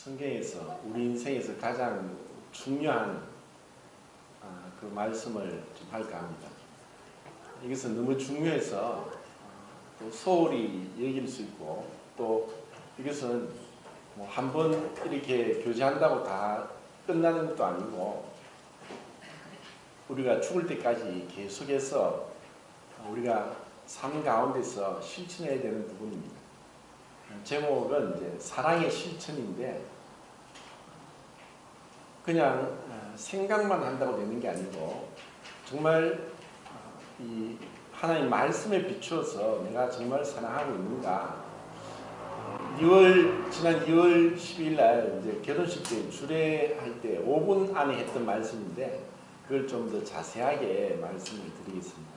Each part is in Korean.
성경에서 우리 인생에서 가장 중요한 그 말씀을 좀 할까 합니다. 이것은 너무 중요해서 또 소홀히 여길 수 있고, 또 이것은 뭐 한 번 이렇게 교제한다고 다 끝나는 것도 아니고 우리가 죽을 때까지 계속해서 우리가 삶 가운데서 실천해야 되는 부분입니다. 제목은 이제 사랑의 실천인데, 그냥 생각만 한다고 되는 게 아니고 정말 이 하나님 말씀에 비추어서 내가 정말 사랑하고 있는가. 지난 2월 10일 날 이제 결혼식 때 주례할 때 5분 안에 했던 말씀인데, 그걸 좀 더 자세하게 말씀을 드리겠습니다.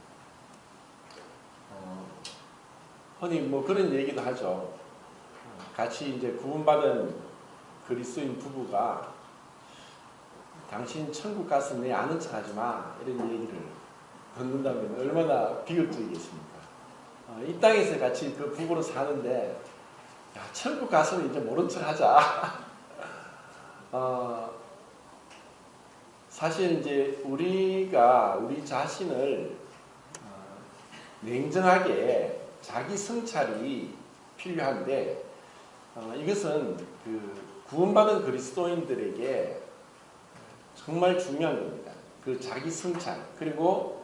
흔히 뭐 그런 얘기도 하죠. 같이 이제 구원받은 그리스도인 부부가 당신 천국 가서 내 아는 척 하지 마, 이런 얘기를 듣는다면 얼마나 비극적이겠습니까? 이 땅에서 같이 그 부부로 사는데, 야, 천국 가서는 이제 모른 척 하자. 사실 이제 우리가 우리 자신을 냉정하게 자기 성찰이 필요한데, 이것은 그 구원받은 그리스도인들에게 정말 중요한 겁니다. 그 자기 성찰, 그리고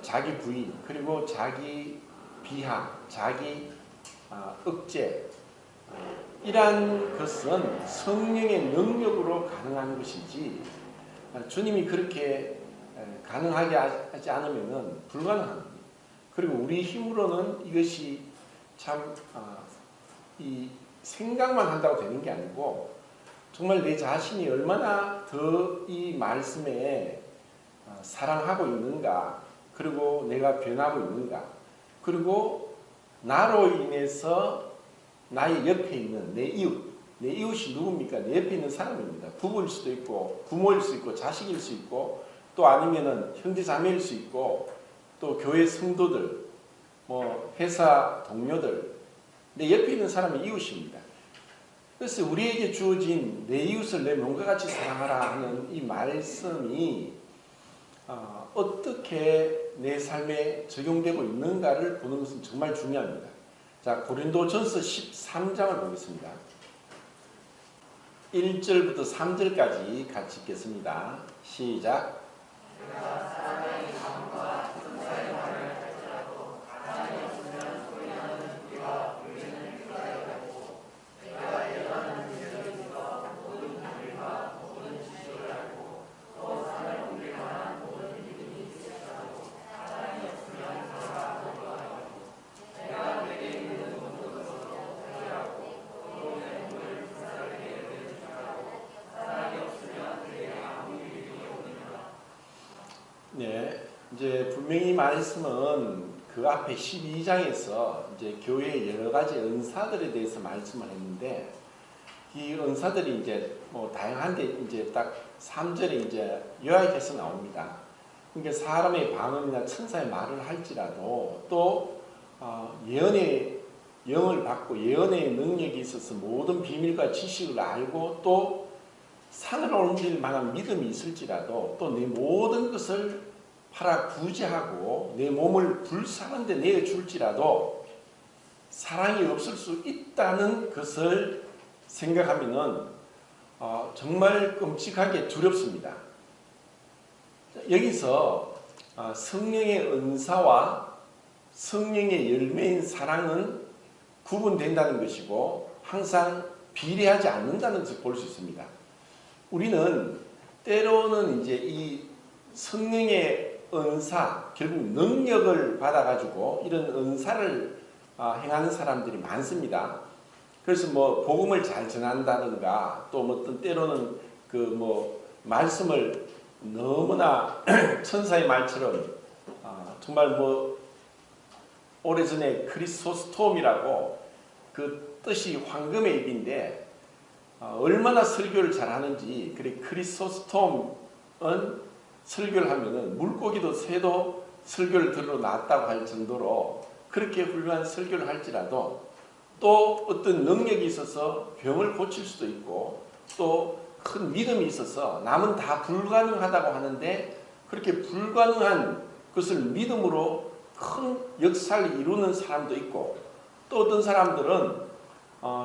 자기 부인, 그리고 자기 비하, 자기 억제, 이러한 것은 성령의 능력으로 가능한 것이지, 주님이 그렇게 가능하게 하지 않으면 불가능합니다. 그리고 우리 힘으로는 이것이 참 이 생각만 한다고 되는 게 아니고, 정말 내 자신이 얼마나 더 이 말씀에 사랑하고 있는가, 그리고 내가 변하고 있는가, 그리고 나로 인해서 나의 옆에 있는 내 이웃이 누굽니까? 내 옆에 있는 사람입니다. 부부일 수도 있고, 부모일 수 있고, 자식일 수 있고, 또 아니면은 형제 자매일 수 있고, 또 교회 성도들, 뭐 회사 동료들, 내 옆에 있는 사람이 이웃입니다. 그래서 우리에게 주어진 내 이웃을 내 몸과 같이 사랑하라 하는 이 말씀이 어떻게 내 삶에 적용되고 있는가를 보는 것은 정말 중요합니다. 자, 고린도전서 13장을 보겠습니다. 1절부터 3절까지 같이 읽겠습니다. 시작. 네, 이제 분명히 말씀은 그 앞에 12장에서 이제 교회의 여러 가지 은사들에 대해서 말씀을 했는데, 이 은사들이 이제 뭐 다양한데 이제 딱 3절에 이제 요약해서 나옵니다. 그러니까 사람의 방언이나 천사의 말을 할지라도, 또 예언의 영을 받고 예언의 능력이 있어서 모든 비밀과 지식을 알고, 또 산을 옮길 만한 믿음이 있을지라도, 또 내 모든 것을 팔아 구제하고 내 몸을 불쌍한 데 내어줄지라도 사랑이 없을 수 있다는 것을 생각하면은 정말 끔찍하게 두렵습니다. 여기서 성령의 은사와 성령의 열매인 사랑은 구분된다는 것이고, 항상 비례하지 않는다는 것을 볼 수 있습니다. 우리는 때로는 이제 이 성령의 은사, 결국 능력을 받아가지고 이런 은사를 행하는 사람들이 많습니다. 그래서 뭐 복음을 잘 전한다든가, 또 어떤 때로는 그 뭐 말씀을 너무나 천사의 말처럼 정말 뭐 오래전에 크리소스톰이라고, 그 뜻이 황금의 입인데 얼마나 설교를 잘하는지, 그래 크리소스톰은 설교를 하면은 물고기도 새도 설교를 들으러 나왔다고 할 정도로 그렇게 훌륭한 설교를 할지라도, 또 어떤 능력이 있어서 병을 고칠 수도 있고, 또 큰 믿음이 있어서 남은 다 불가능하다고 하는데 그렇게 불가능한 것을 믿음으로 큰 역사를 이루는 사람도 있고 또 어떤 사람들은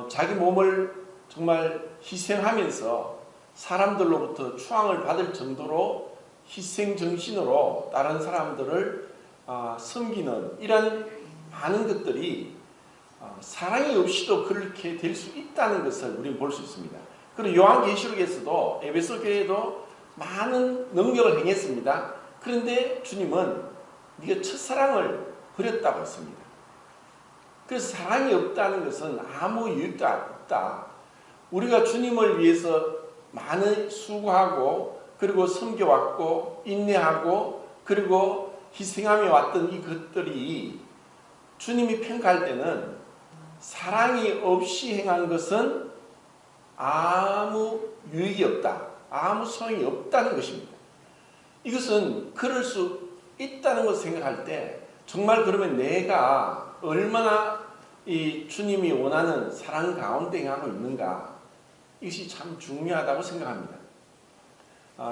자기 몸을 정말 희생하면서 사람들로부터 추앙을 받을 정도로 희생정신으로 다른 사람들을 섬기는 이런 많은 것들이 사랑이 없이도 그렇게 될 수 있다는 것을 우리는 볼 수 있습니다. 그리고 요한계시록에서도 에베소 교회도 많은 능력을 행했습니다. 그런데 주님은 네가 첫사랑을 버렸다고 했습니다. 그래서 사랑이 없다는 것은 아무 이유도 없다. 우리가 주님을 위해서 많이 수고하고 그리고 섬겨왔고 인내하고 그리고 희생하며 왔던 이 것들이 주님이 평가할 때는 사랑이 없이 행한 것은 아무 유익이 없다. 아무 소용이 없다는 것입니다. 이것은 그럴 수 있다는 것을 생각할 때 정말 그러면 내가 얼마나 이 주님이 원하는 사랑 가운데 행하고 있는가 이것이 참 중요하다고 생각합니다.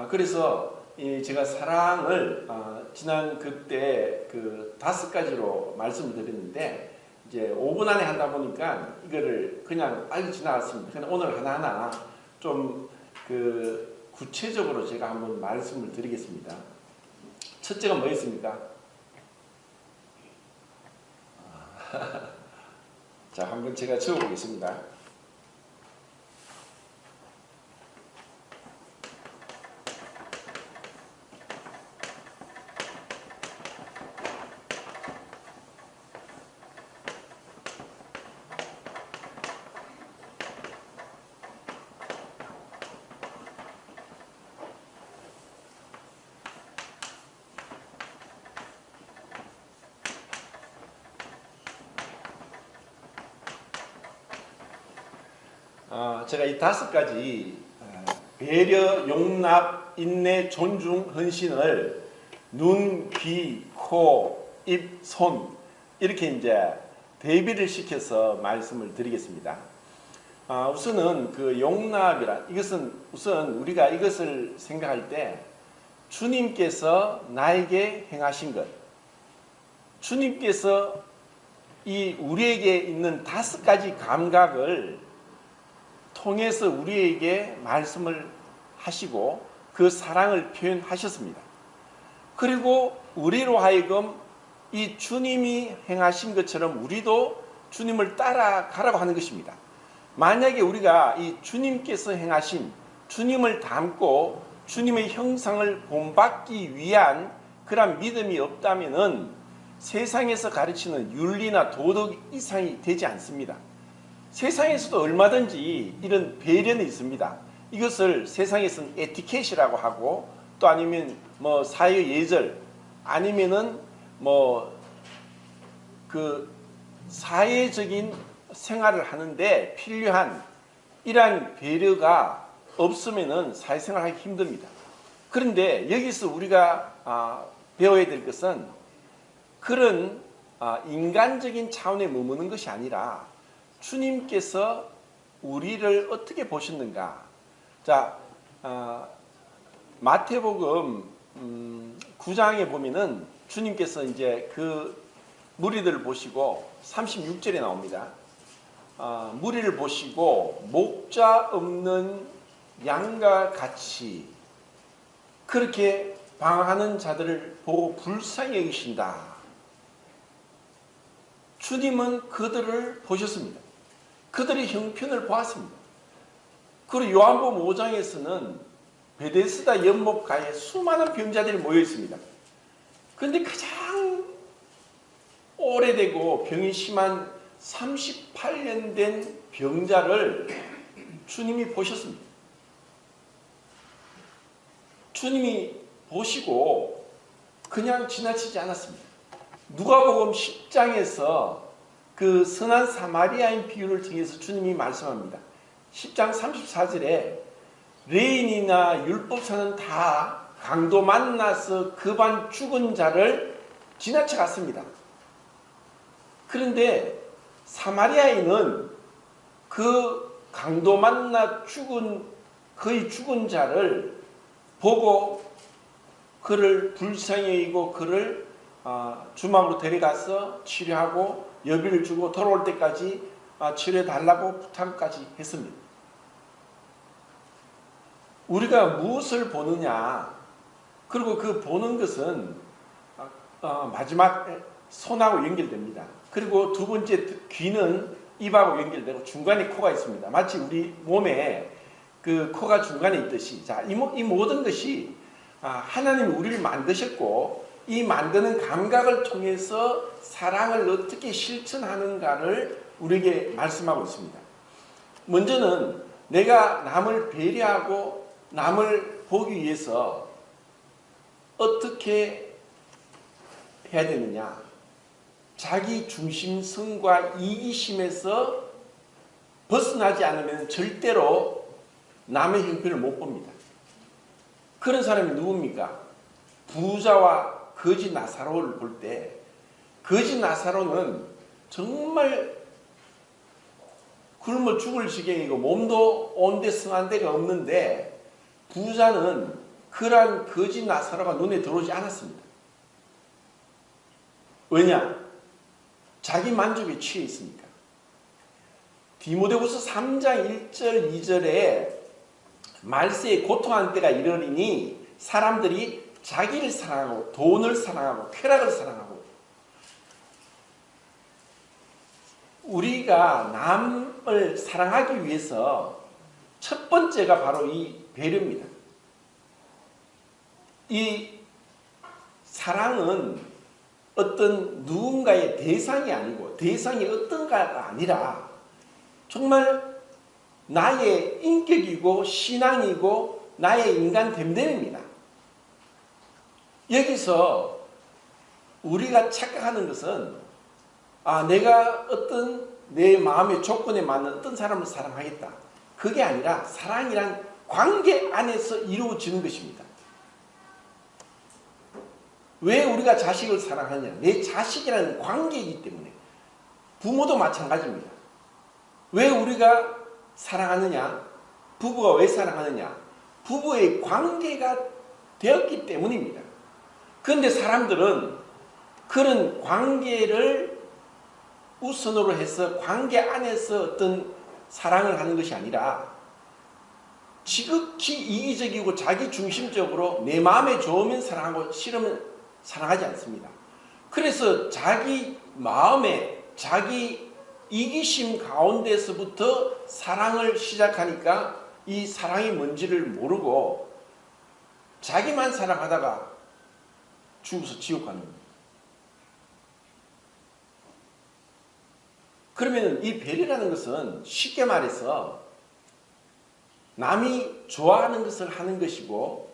그래서 제가 사랑을 지난 그때 그 5가지로 말씀을 드렸는데 이제 5분 안에 하다 보니까 이거를 그냥 빨리 지나갔습니다. 그냥 오늘 하나하나 좀 그 구체적으로 제가 한번 말씀을 드리겠습니다. 첫째가 뭐였습니까? 자, 한번 제가 적어보겠습니다. 제가 이 5가지 배려, 용납, 인내, 존중, 헌신을 눈, 귀, 코, 입, 손 이렇게 이제 대비를 시켜서 말씀을 드리겠습니다. 우선은 그 용납이란 이것은 우선 우리가 이것을 생각할 때 주님께서 나에게 행하신 것, 주님께서 이 우리에게 있는 5가지 감각을 통해서 우리에게 말씀을 하시고 그 사랑을 표현하셨습니다. 그리고 우리로 하여금 이 주님이 행하신 것처럼 우리도 주님을 따라가라고 하는 것입니다. 만약에 우리가 이 주님께서 행하신 주님을 닮고 주님의 형상을 본받기 위한 그런 믿음이 없다면은 세상에서 가르치는 윤리나 도덕 이상이 되지 않습니다. 세상에서도 얼마든지 이런 배려는 있습니다. 이것을 세상에서는 에티켓이라고 하고 또 아니면 뭐 사회 예절 아니면은 뭐 그 사회적인 생활을 하는데 필요한 이러한 배려가 없으면은 사회생활하기 힘듭니다. 그런데 여기서 우리가 배워야 될 것은 그런 인간적인 차원에 머무는 것이 아니라 주님께서 우리를 어떻게 보셨는가? 자, 마태복음 9장에 보면은 주님께서 이제 그 무리들을 보시고 36절에 나옵니다. 무리를 보시고 목자 없는 양과 같이 그렇게 방황하는 자들을 보고 불쌍히 여기신다. 주님은 그들을 보셨습니다. 그들의 형편을 보았습니다. 그리고 요한복음 5장에서는 베데스다 연못가에 수많은 병자들이 모여 있습니다. 그런데 가장 오래되고 병이 심한 38년 된 병자를 주님이 보셨습니다. 주님이 보시고 그냥 지나치지 않았습니다. 누가복음 10장에서 그 선한 사마리아인 비유를 통해서 주님이 말씀합니다. 10장 34절에 레인이나 율법사는 다 강도 만나서 급한 죽은 자를 지나쳐 갔습니다. 그런데 사마리아인은 그 강도 만나 죽은 거의 죽은 자를 보고 그를 불쌍히 여기고 그를 주막으로 데려가서 치료하고 여비를 주고 돌아올 때까지 치료해 달라고 부탁까지 했습니다. 우리가 무엇을 보느냐, 그리고 그 보는 것은 마지막 손하고 연결됩니다. 그리고 두 번째 귀는 입하고 연결되고 중간에 코가 있습니다. 마치 우리 몸에 그 코가 중간에 있듯이, 자, 이 모든 것이 하나님이 우리를 만드셨고 이 만드는 감각을 통해서 사랑을 어떻게 실천하는가를 우리에게 말씀하고 있습니다. 먼저는 내가 남을 배려하고 남을 보기 위해서 어떻게 해야 되느냐, 자기 중심성과 이기심에서 벗어나지 않으면 절대로 남의 형편을 못 봅니다. 그런 사람이 누굽니까? 부자와 거지 나사로를 볼 때 거지 나사로는 정말 굶어 죽을 지경이고 몸도 온데 성한 데가 없는데 부자는 그러한 거지 나사로가 눈에 들어오지 않았습니다. 왜냐? 자기 만족에 취해 있으니까. 디모데후서 3장 1절 2절에 말세에 고통한 때가 이르리니 사람들이 자기를 사랑하고 돈을 사랑하고 쾌락을 사랑하고, 우리가 남을 사랑하기 위해서 첫 번째가 바로 이 배려입니다. 이 사랑은 어떤 누군가의 대상이 아니고 대상이 어떤가가 아니라 정말 나의 인격이고 신앙이고 나의 인간 됨됨입니다. 여기서 우리가 착각하는 것은 내가 어떤 내 마음의 조건에 맞는 어떤 사람을 사랑하겠다. 그게 아니라 사랑이란 관계 안에서 이루어지는 것입니다. 왜 우리가 자식을 사랑하느냐? 내 자식이라는 관계이기 때문에. 부모도 마찬가지입니다. 왜 우리가 사랑하느냐? 부부가 왜 사랑하느냐? 부부의 관계가 되었기 때문입니다. 그런데 사람들은 그런 관계를 우선으로 해서 관계 안에서 어떤 사랑을 하는 것이 아니라 지극히 이기적이고 자기중심적으로 내 마음에 좋으면 사랑하고 싫으면 사랑하지 않습니다. 그래서 자기 마음에 자기 이기심 가운데서부터 사랑을 시작하니까 이 사랑이 뭔지를 모르고 자기만 사랑하다가 죽어서 지옥 가는 겁니다. 그러면 이 배려라는 것은 쉽게 말해서 남이 좋아하는 것을 하는 것이고,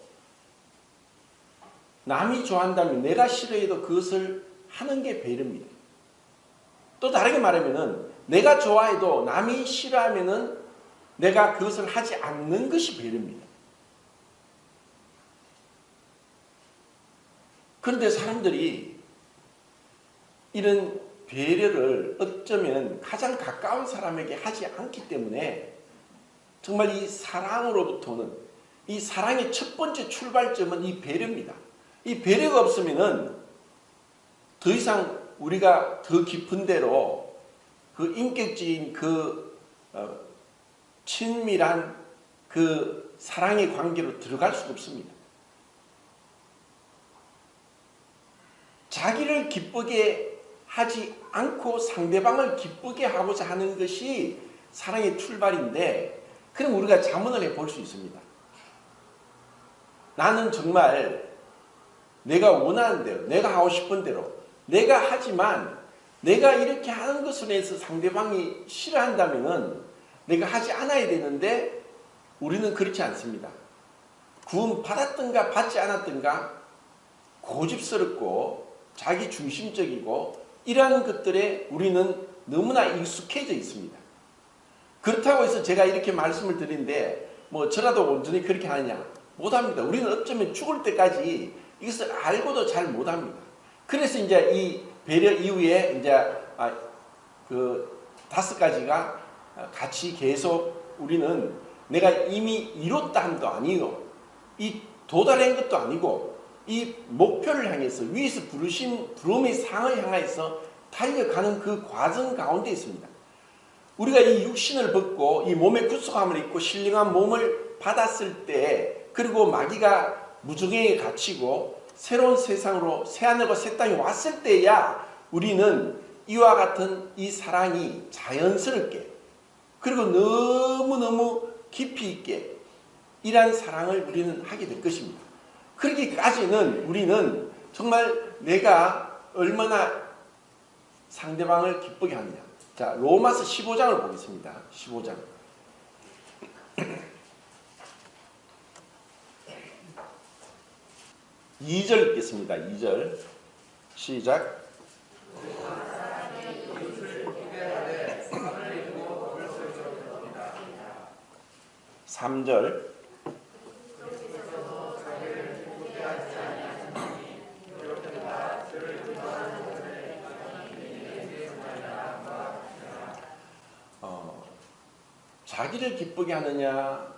남이 좋아한다면 내가 싫어해도 그것을 하는 게 배려입니다. 또 다르게 말하면 내가 좋아해도 남이 싫어하면 내가 그것을 하지 않는 것이 배려입니다. 그런데 사람들이 이런 배려를 어쩌면 가장 가까운 사람에게 하지 않기 때문에 정말 이 사랑으로부터는, 이 사랑의 첫 번째 출발점은 이 배려입니다. 이 배려가 없으면 더 이상 우리가 더 깊은 데로 그 인격적인 그 친밀한 그 사랑의 관계로 들어갈 수가 없습니다. 자기를 기쁘게 하지 않고 상대방을 기쁘게 하고자 하는 것이 사랑의 출발인데, 그럼 우리가 자문을 해볼 수 있습니다. 나는 정말 내가 원하는 대로, 내가 하고 싶은 대로 내가 하지만 내가 이렇게 하는 것으로 해서 상대방이 싫어한다면 내가 하지 않아야 되는데 우리는 그렇지 않습니다. 구원 받았든가 받지 않았든가 고집스럽고 자기 중심적이고 이러한 것들에 우리는 너무나 익숙해져 있습니다. 그렇다고 해서 제가 이렇게 말씀을 드리는데 저라도 온전히 그렇게 하느냐? 못합니다. 우리는 어쩌면 죽을 때까지 이것을 알고도 잘 못합니다. 그래서 이제 이 배려 이후에 이제 그 5가지가 같이 계속 우리는 내가 이미 이뤘다 함도 아니요. 이 도달한 것도 아니고 이 목표를 향해서 위에서 부르신 부름의 상을 향해서 달려가는 그 과정 가운데 있습니다. 우리가 이 육신을 벗고 이 몸의 구속함을 입고 신령한 몸을 받았을 때, 그리고 마귀가 무중행에 갇히고 새로운 세상으로 새하늘과 새 땅이 왔을 때야 우리는 이와 같은 이 사랑이 자연스럽게, 그리고 너무너무 깊이 있게 이러한 사랑을 우리는 하게 될 것입니다. 그러기까지는 우리는 정말 내가 얼마나 상대방을 기쁘게 하느냐. 자, 로마서 15장을 보겠습니다. 15장. 2절 읽겠습니다. 2절. 시작. 3절. 자기를 기쁘게 하느냐,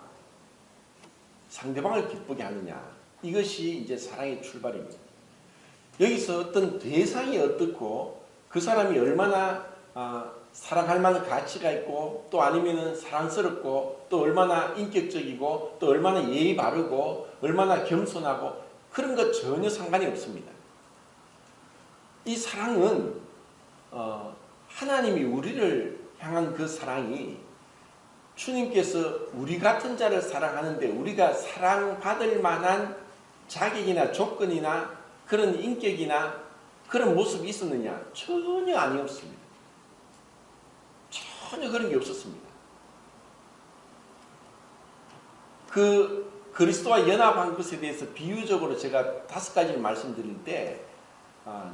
상대방을 기쁘게 하느냐, 이것이 이제 사랑의 출발입니다. 여기서 어떤 대상이 어떻고 그 사람이 얼마나 사랑할 만한 가치가 있고, 또 아니면은 사랑스럽고, 또 얼마나 인격적이고, 또 얼마나 예의 바르고, 얼마나 겸손하고, 그런 것 전혀 상관이 없습니다. 이 사랑은 하나님이 우리를 향한 그 사랑이, 주님께서 우리 같은 자를 사랑하는데 우리가 사랑받을 만한 자격이나 조건이나 그런 인격이나 그런 모습이 있었느냐? 전혀 아니었습니다. 전혀 그런 게 없었습니다. 그 그리스도와 연합한 것에 대해서 비유적으로 제가 5가지를 말씀드릴 때,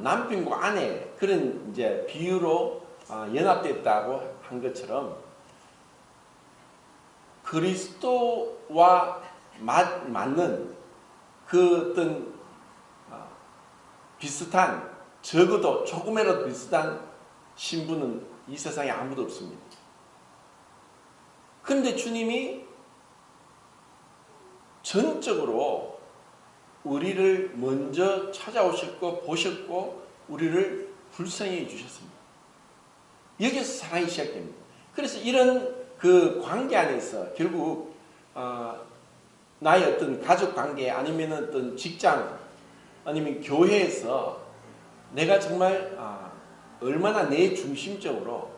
남편과 아내 그런 이제 비유로 연합됐다고 한 것처럼, 그리스도와 맞는 그 어떤 비슷한, 적어도 조금이라도 비슷한 신부는 이 세상에 아무도 없습니다. 그런데 주님이 전적으로 우리를 먼저 찾아오셨고 보셨고 우리를 불쌍히 주셨습니다. 여기서 사랑이 시작됩니다. 그래서 이런 그 관계 안에서 결국 나의 어떤 가족 관계, 아니면 어떤 직장, 아니면 교회에서 내가 정말 얼마나 내 중심적으로,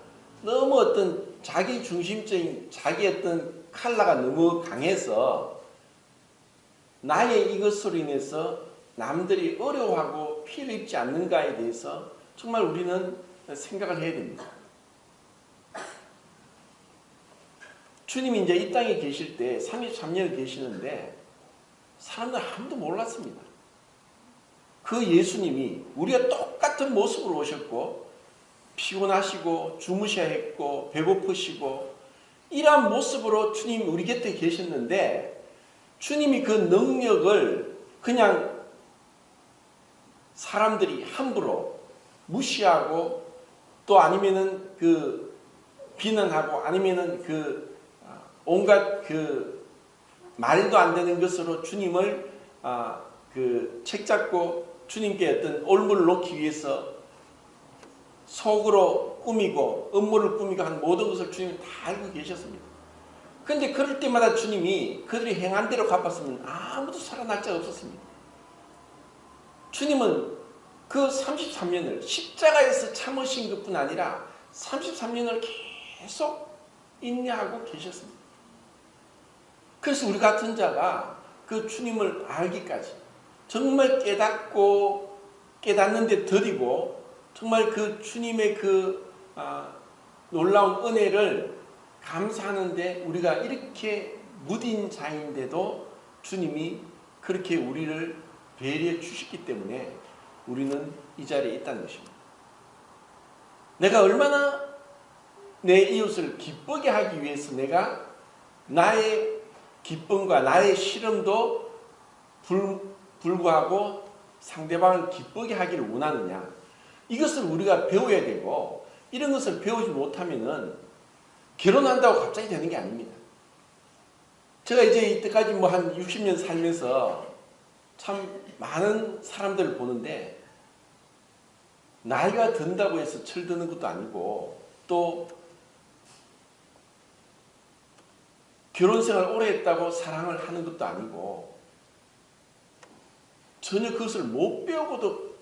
너무 어떤 자기 중심적인 자기 어떤 칼라가 너무 강해서 나의 이것으로 인해서 남들이 어려워하고 피해를 입지 않는가에 대해서 정말 우리는 생각을 해야 됩니다. 주님이 이제 이 땅에 계실 때 33년을 계시는데 사람들 아무도 몰랐습니다. 그 예수님이 우리가 똑같은 모습으로 오셨고, 피곤하시고 주무셔야 했고 배고프시고 이러한 모습으로 주님이 우리 곁에 계셨는데, 주님이 그 능력을 그냥 사람들이 함부로 무시하고, 또 아니면은 그 비난하고, 아니면은 그 온갖 그 말도 안 되는 것으로 주님을 그 책잡고 주님께 어떤 올무를 놓기 위해서 속으로 꾸미고 음모를 꾸미고 한 모든 것을 주님이 다 알고 계셨습니다. 그런데 그럴 때마다 주님이 그들이 행한 대로 갚았으면 아무도 살아날 자가 없었습니다. 주님은 그 33년을 십자가에서 참으신 것뿐 아니라 33년을 계속 인내하고 계셨습니다. 그래서 우리 같은 자가 그 주님을 알기까지 정말 깨닫고 깨닫는데 더디고, 정말 그 주님의 그 놀라운 은혜를 감사하는데 우리가 이렇게 무딘 자인데도 주님이 그렇게 우리를 배려해 주셨기 때문에 우리는 이 자리에 있다는 것입니다. 내가 얼마나 내 이웃을 기쁘게 하기 위해서 내가 나의 기쁨과 나의 시름도 불구하고 상대방을 기쁘게 하기를 원하느냐, 이것을 우리가 배워야 되고, 이런 것을 배우지 못하면은 결혼한다고 갑자기 되는 게 아닙니다. 제가 이제 이때까지 뭐 한 60년 살면서 참 많은 사람들을 보는데 나이가 든다고 해서 철드는 것도 아니고 또 결혼 생활 오래 했다고 사랑을 하는 것도 아니고 전혀 그것을 못 배우고도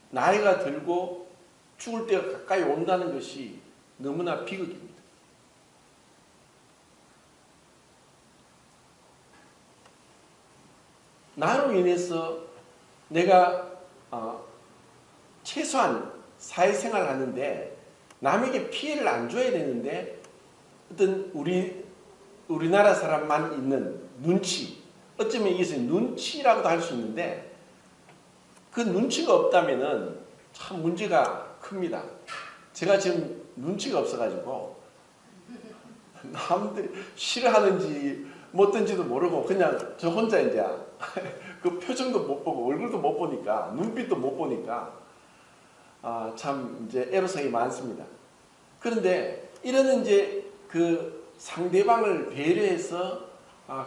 나이가 들고 죽을 때가 가까이 온다는 것이 너무나 비극입니다. 나로 인해서 내가 최소한 사회생활을 하는데 남에게 피해를 안 줘야 되는데 어떤 우리나라 사람만 있는 눈치, 어쩌면 이것을 눈치라고도 할 수 있는데 그 눈치가 없다면은 참 문제가 큽니다. 제가 지금 눈치가 없어가지고 남들이 싫어하는지 뭐든지도 모르고 그냥 저 혼자 이제 그 표정도 못 보고 얼굴도 못 보니까 눈빛도 못 보니까 참 이제 애로사항이 많습니다. 그런데 이런 이제 그 상대방을 배려해서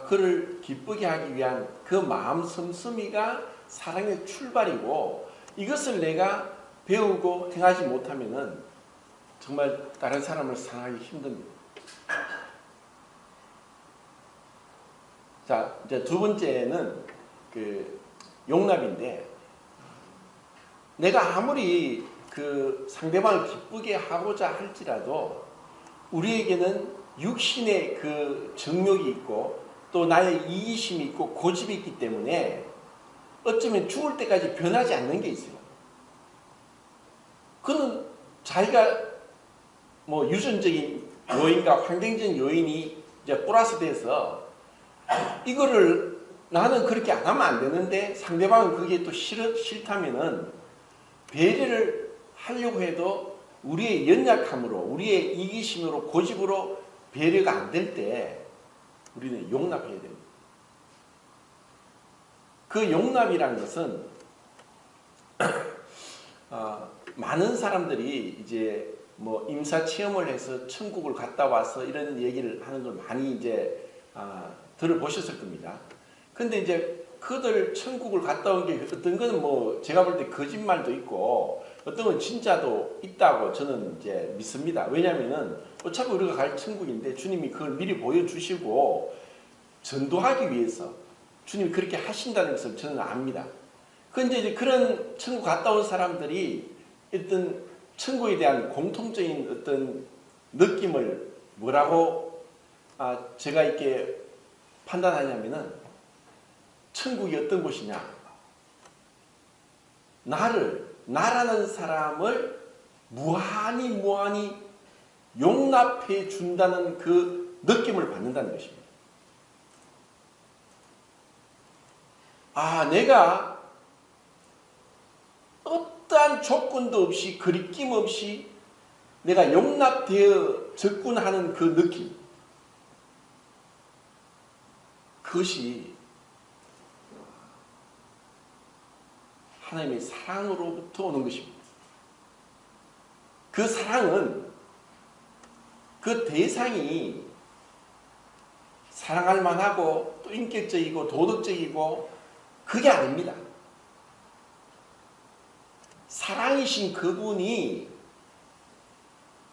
그를 기쁘게 하기 위한 그 마음 씀씀이가 사랑의 출발이고 이것을 내가 배우고 행하지 못하면은 정말 다른 사람을 사랑하기 힘듭니다. 자, 이제 두 번째는 그 용납인데 내가 아무리 그 상대방을 기쁘게 하고자 할지라도 우리에게는 육신의 그 정욕이 있고 또 나의 이기심이 있고 고집이 있기 때문에 어쩌면 죽을 때까지 변하지 않는 게 있어요. 그는 자기가 뭐 유전적인 요인과 환경적인 요인이 이제 플러스 돼서 이거를 나는 그렇게 안 하면 안 되는데 상대방은 그게 또 싫다면은 배려를 하려고 해도 우리의 연약함으로 우리의 이기심으로 고집으로 배려가 안 될 때 우리는 용납해야 됩니다. 그 용납이라는 것은 많은 사람들이 이제 뭐 임사 체험을 해서 천국을 갔다 와서 이런 얘기를 하는 걸 많이 이제 들어보셨을 겁니다. 근데 이제 그들 천국을 갔다 온 게 어떤 거는 뭐 제가 볼 때 거짓말도 있고 어떤 건 진짜도 있다고 저는 이제 믿습니다. 왜냐하면은 어차피 우리가 갈 천국인데 주님이 그걸 미리 보여주시고 전도하기 위해서 주님이 그렇게 하신다는 것을 저는 압니다. 그런데 이제 그런 천국 갔다 온 사람들이 어떤 천국에 대한 공통적인 어떤 느낌을 뭐라고 제가 이렇게 판단하냐면은 천국이 어떤 곳이냐, 나라는 사람을 무한히 용납해 준다는 그 느낌을 받는다는 것입니다. 내가 어떠한 조건도 없이 그리낌 없이 내가 용납되어 접근하는 그 느낌, 그것이 하나님의 사랑으로부터 오는 것입니다. 그 사랑은 그 대상이 사랑할 만하고 또 인격적이고 도덕적이고 그게 아닙니다. 사랑이신 그분이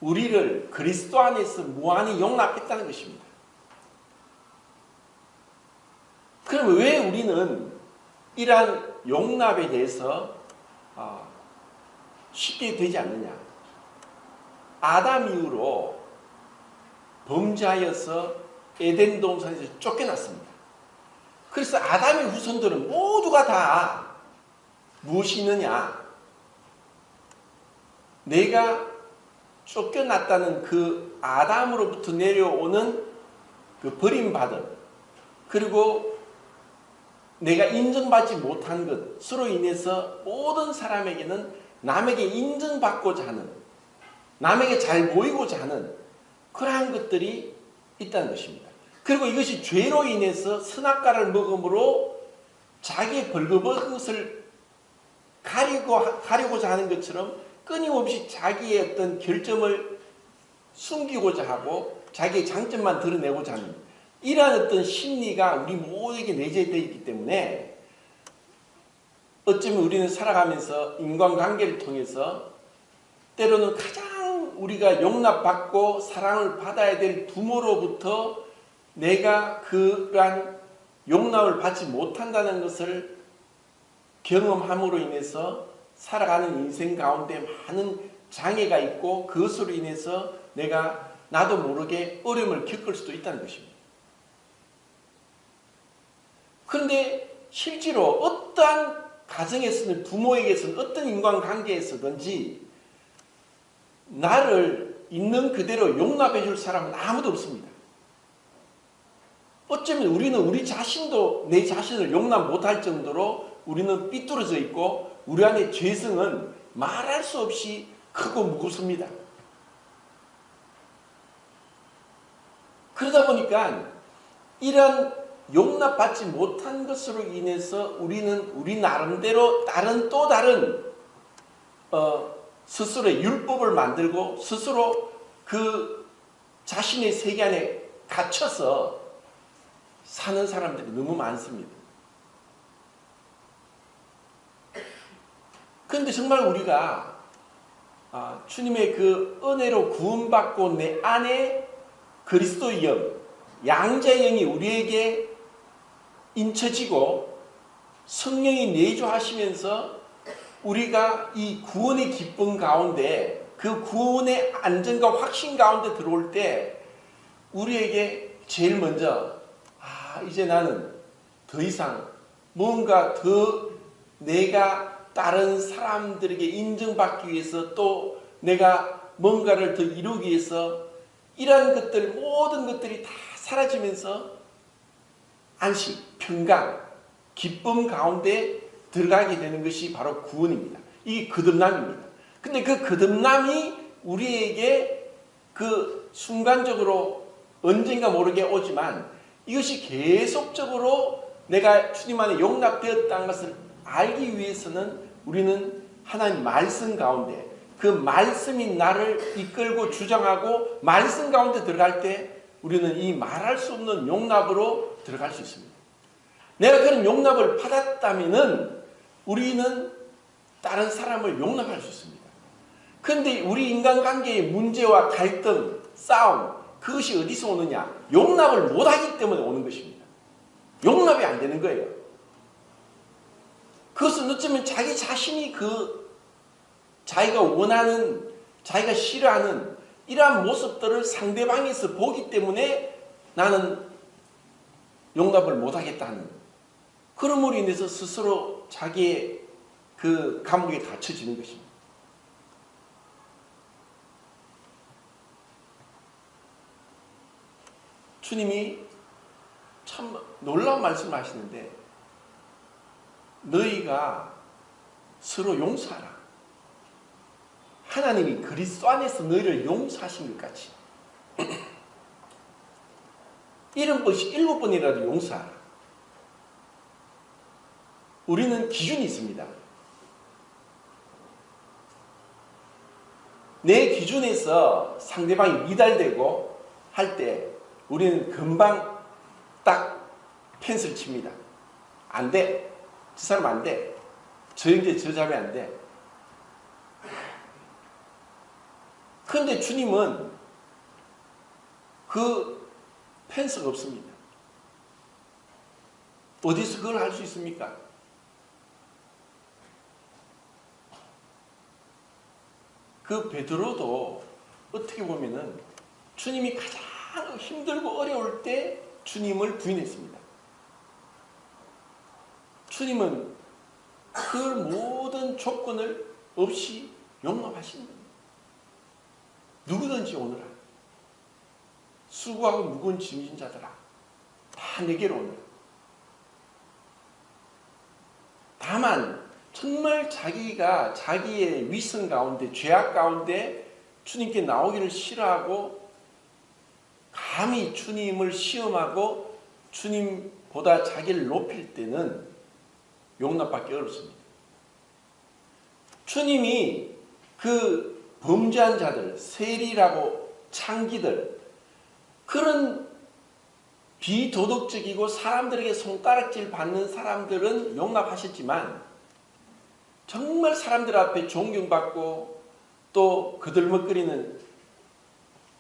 우리를 그리스도 안에서 무한히 용납했다는 것입니다. 그럼 왜 우리는 이러한 용납에 대해서 쉽게 되지 않느냐? 아담 이후로 범죄하여서 에덴 동산에서 쫓겨났습니다. 그래서 아담의 후손들은 모두가 다 무엇이 있느냐? 내가 쫓겨났다는 그 아담으로부터 내려오는 그 버림받은, 그리고 내가 인정받지 못한 것으로 인해서 모든 사람에게는 남에게 인정받고자 하는, 남에게 잘 보이고자 하는 그러한 것들이 있다는 것입니다. 그리고 이것이 죄로 인해서 선악과를 먹음으로 자기의 벌거벗은 것을 가리고자 하는 것처럼 끊임없이 자기의 어떤 결점을 숨기고자 하고 자기의 장점만 드러내고자 하는 이러한 어떤 심리가 우리 모두에게 내재되어 있기 때문에 어쩌면 우리는 살아가면서 인간관계를 통해서 때로는 가장 우리가 용납받고 사랑을 받아야 될 부모로부터 내가 그러한 용납을 받지 못한다는 것을 경험함으로 인해서 살아가는 인생 가운데 많은 장애가 있고 그것으로 인해서 내가 나도 모르게 어려움을 겪을 수도 있다는 것입니다. 그런데 실제로 어떠한 가정에서는 부모에게서는 어떤 인간관계에서든지 나를 있는 그대로 용납해 줄 사람은 아무도 없습니다. 어쩌면 우리는 우리 자신도 내 자신을 용납 못할 정도로 우리는 삐뚤어져 있고 우리 안에 죄성은 말할 수 없이 크고 무겁습니다. 그러다 보니까 이런 용납받지 못한 것으로 인해서 우리는 우리 나름대로 또 다른 스스로의 율법을 만들고 스스로 그 자신의 세계 안에 갇혀서 사는 사람들이 너무 많습니다. 그런데 정말 우리가 주님의 그 은혜로 구원받고 내 안에 그리스도의 영, 양자의 영이 우리에게 인쳐지고 성령이 내주하시면서 우리가 이 구원의 기쁨 가운데 그 구원의 안전과 확신 가운데 들어올 때 우리에게 제일 먼저 이제 나는 더 이상 뭔가 더 내가 다른 사람들에게 인정받기 위해서 또 내가 뭔가를 더 이루기 위해서 이러한 것들 모든 것들이 다 사라지면서 안식, 평강, 기쁨 가운데 들어가게 되는 것이 바로 구원입니다. 이게 거듭남입니다. 근데 그 거듭남이 우리에게 그 순간적으로 언젠가 모르게 오지만 이것이 계속적으로 내가 주님 안에 용납되었다는 것을 알기 위해서는 우리는 하나님 말씀 가운데 그 말씀이 나를 이끌고 주장하고 말씀 가운데 들어갈 때 우리는 이 말할 수 없는 용납으로 들어갈 수 있습니다. 내가 그런 용납을 받았다면 우리는 다른 사람을 용납할 수 있습니다. 그런데 우리 인간관계의 문제와 갈등, 싸움 그것이 어디서 오느냐? 용납을 못하기 때문에 오는 것입니다. 용납이 안 되는 거예요. 그것은 어쩌면 자기 자신이 자기가 원하는, 자기가 싫어하는 이러한 모습들을 상대방에서 보기 때문에 나는 용납을 못하겠다는 그러므로 인해서 스스로 자기의 그 감옥에 갇혀지는 것입니다. 주님이 참 놀라운 말씀을 하시는데 너희가 서로 용서하라. 하나님이 그리스도 안에서 너희를 용서하신 것 같이 70번씩 7번이라도 용서하라. 우리는 기준이 있습니다. 내 기준에서 상대방이 미달되고 할 때 우리는 금방 딱 펜스를 칩니다. 안 돼. 저 사람 안 돼. 저 형제 저 자매 안 돼. 그런데 주님은 그 펜스가 없습니다. 어디서 그걸 할 수 있습니까? 그 베드로도 어떻게 보면은 주님이 가장 힘들고 어려울 때 주님을 부인했습니다. 주님은 그 모든 조건을 없이 용납하시는 겁니다. 누구든지 오너라. 수고하고 무거운 짐진 자들아 다 내게로 오너라. 다만 정말 자기가 자기의 위선 가운데 죄악 가운데 주님께 나오기를 싫어하고 감히 주님을 시험하고 주님보다 자기를 높일 때는 용납받기 어렵습니다. 주님이 그 범죄한 자들, 세리라고 창기들 그런 비도덕적이고 사람들에게 손가락질 받는 사람들은 용납하셨지만 정말 사람들 앞에 존경받고 또 거들먹거리는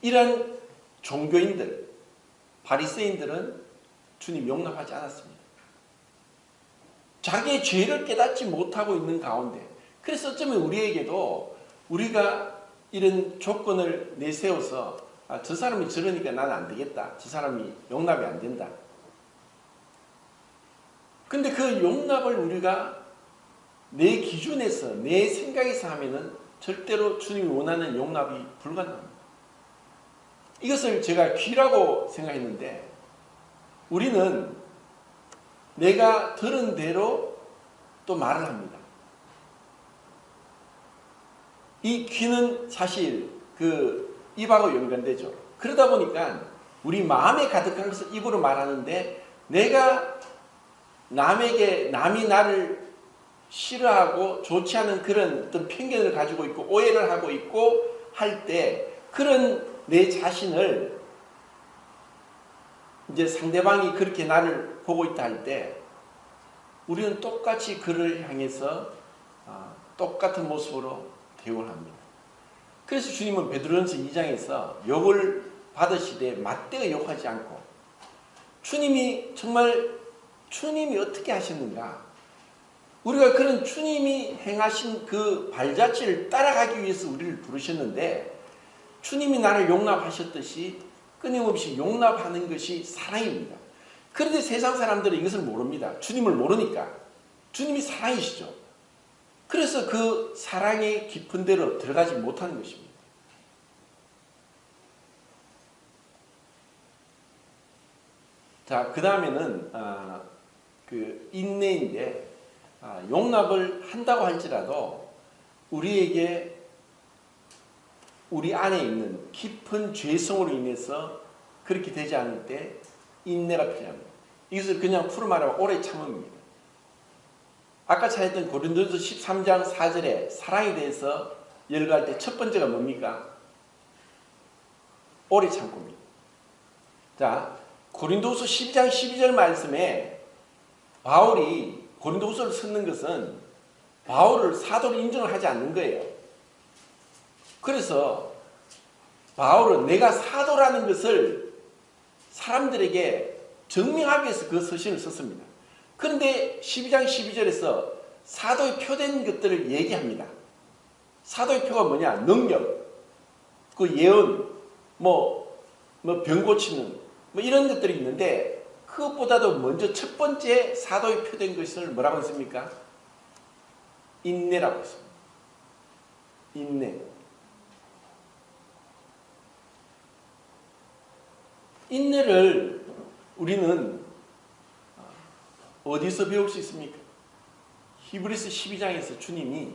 이런 종교인들, 바리새인들은 주님 용납하지 않았습니다. 자기의 죄를 깨닫지 못하고 있는 가운데, 그래서 어쩌면 우리에게도 우리가 이런 조건을 내세워서 저 사람이 저러니까 나는 안 되겠다, 저 사람이 용납이 안 된다. 근데 그 용납을 우리가 내 기준에서 내 생각에서 하면은 절대로 주님이 원하는 용납이 불가능합니다. 이것을 제가 귀라고 생각했는데 우리는 내가 들은 대로 또 말을 합니다. 이 귀는 사실 그 입하고 연관되죠. 그러다 보니까 우리 마음에 가득한 것을 입으로 말하는데 내가 남이 나를 싫어하고 좋지 않은 그런 어떤 편견을 가지고 있고 오해를 하고 있고 할 때 그런 내 자신을 이제 상대방이 그렇게 나를 보고 있다 할 때 우리는 똑같이 그를 향해서 똑같은 모습으로 대응을 합니다. 그래서 주님은 베드로전서 2장에서 욕을 받으시되 맞대어 욕하지 않고 주님이 어떻게 하셨는가, 우리가 그런 주님이 행하신 그 발자취를 따라가기 위해서 우리를 부르셨는데 주님이 나를 용납하셨듯이 끊임없이 용납하는 것이 사랑입니다. 그런데 세상 사람들은 이것을 모릅니다. 주님을 모르니까. 주님이 사랑이시죠. 그래서 그 사랑의 깊은 데로 들어가지 못하는 것입니다. 자, 그 다음에는 그 인내인데 용납을 한다고 할지라도 우리에게 우리 안에 있는 깊은 죄성으로 인해서 그렇게 되지 않을 때 인내가 필요합니다. 이것을 그냥 풀어 말하면 오래 참음입니다. 아까 찾았던 고린도전서 13장 4절에 사랑에 대해서 열거할 때 첫 번째가 뭡니까? 오래 참고입니다. 자, 고린도후서 12장 12절 말씀에 바울이 고린도후서를 쓰는 것은 바울을 사도로 인정을 하지 않는 거예요. 그래서 바울은 내가 사도라는 것을 사람들에게 증명하기 위해서 그 서신을 썼습니다. 그런데 12장 12절에서 사도의 표된 것들을 얘기합니다. 사도의 표가 뭐냐? 능력, 그 예언, 병 고치는 이런 것들이 있는데 그것보다도 먼저 첫 번째 사도의 표된 것을 뭐라고 했습니까? 인내라고 했습니다. 인내. 인내를 우리는 어디서 배울 수 있습니까? 히브리서 12장에서 주님이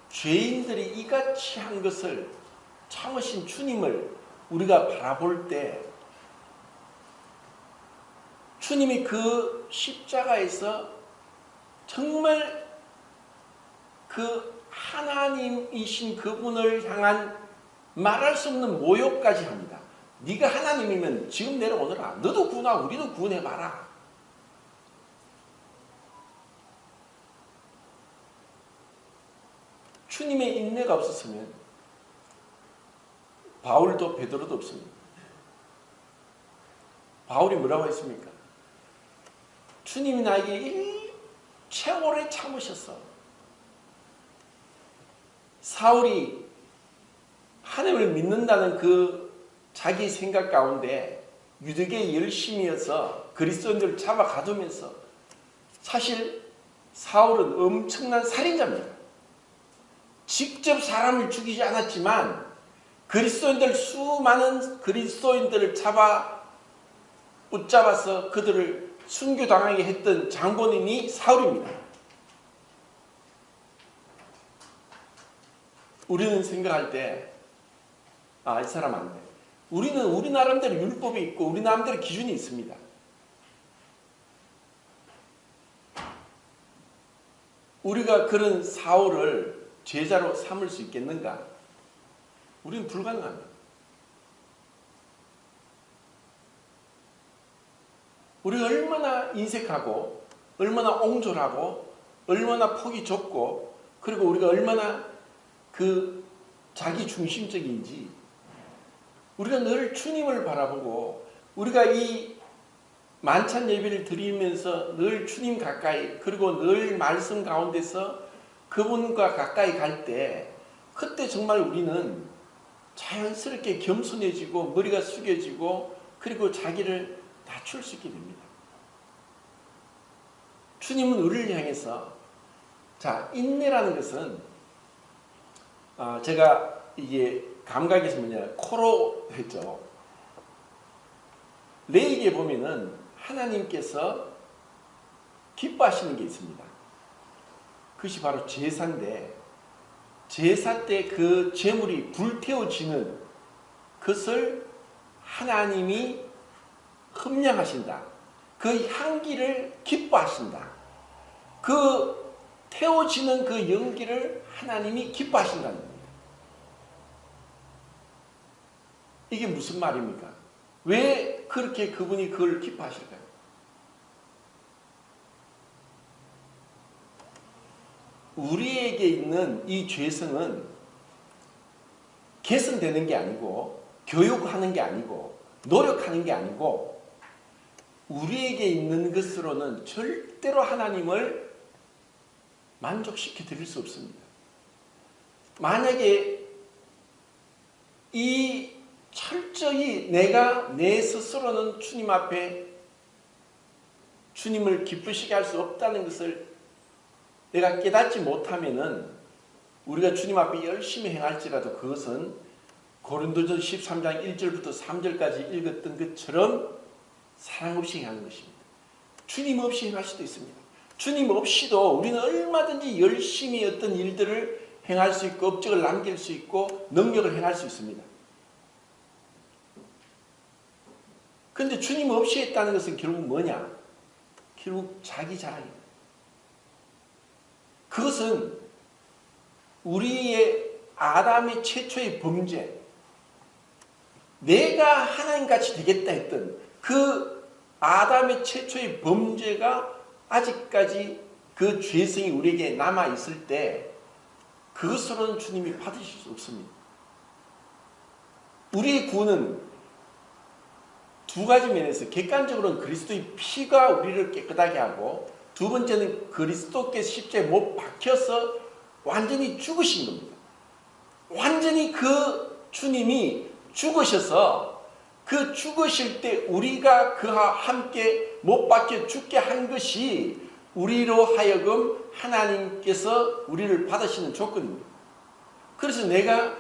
죄인들이 이같이 한 것을 참으신 주님을 우리가 바라볼 때 주님이 그 십자가에서 정말 그 하나님이신 그분을 향한 말할 수 없는 모욕까지 합니다. 네가 하나님이면 지금 내려오너라. 너도 구원하 우리도 구원해봐라. 주님의 인내가 없었으면 바울도 베드로도 없습니다. 바울이 뭐라고 했습니까? 주님이 나에게 최오래 참으셨어. 사울이 하나님을 믿는다는 그 자기 생각 가운데 유대계의 열심이어서 그리스도인들을 잡아 가두면서 사실 사울은 엄청난 살인자입니다. 직접 사람을 죽이지 않았지만 수많은 그리스도인들을 붙잡아서 그들을 순교당하게 했던 장본인이 사울입니다. 우리는 생각할 때 이 사람 안 돼. 우리는 우리 나름대로 율법이 있고 우리 나름대로 기준이 있습니다. 우리가 그런 사울을 제자로 삼을 수 있겠는가? 우리는 불가능합니다. 우리가 얼마나 인색하고 얼마나 옹졸하고 얼마나 폭이 좁고 그리고 우리가 얼마나 그 자기 중심적인지 우리가 늘 주님을 바라보고 우리가 이 만찬 예배를 드리면서 늘 주님 가까이 그리고 늘 말씀 가운데서 그분과 가까이 갈 때 그때 정말 우리는 자연스럽게 겸손해지고 머리가 숙여지고 그리고 자기를 낮출 수 있게 됩니다. 주님은 우리를 향해서 자 인내라는 것은 제가 이게 감각에서 코로 했죠. 레위기에 보면은 하나님께서 기뻐하시는 게 있습니다. 그것이 바로 제사인데 제사 때 그 제물이 불태워지는 것을 하나님이 흠령하신다. 그 향기를 기뻐하신다. 그 태워지는 그 연기를 하나님이 기뻐하신다는 겁니다. 이게 무슨 말입니까? 왜 그렇게 그분이 그걸 기뻐하실까요? 우리에게 있는 이 죄성은 개선되는 게 아니고 교육하는 게 아니고 노력하는 게 아니고 우리에게 있는 것으로는 절대로 하나님을 만족시켜 드릴 수 없습니다. 만약에 이 철저히 내가 내 스스로는 주님 앞에 주님을 기쁘시게 할 수 없다는 것을 내가 깨닫지 못하면은 우리가 주님 앞에 열심히 행할지라도 그것은 고린도전 13장 1절부터 3절까지 읽었던 것처럼 사랑 없이 행하는 것입니다. 주님 없이 행할 수도 있습니다. 주님 없이도 우리는 얼마든지 열심히 어떤 일들을 행할 수 있고 업적을 남길 수 있고 능력을 행할 수 있습니다. 그런데 주님 없이 했다는 것은 결국 뭐냐? 결국 자기 자랑입니다. 그것은 우리의 아담의 최초의 범죄, 내가 하나님같이 되겠다 했던 그 아담의 최초의 범죄가 아직까지 그 죄성이 우리에게 남아있을 때 그것으로는 주님이 받으실 수 없습니다. 우리의 구원은 두 가지 면에서 객관적으로는 그리스도의 피가 우리를 깨끗하게 하고 두 번째는 그리스도께서 십자가에 못 박혀서 완전히 죽으신 겁니다. 완전히 그 주님이 죽으셔서 그 죽으실 때 우리가 그와 함께 못 박혀 죽게 한 것이 우리로 하여금 하나님께서 우리를 받으시는 조건입니다. 그래서 내가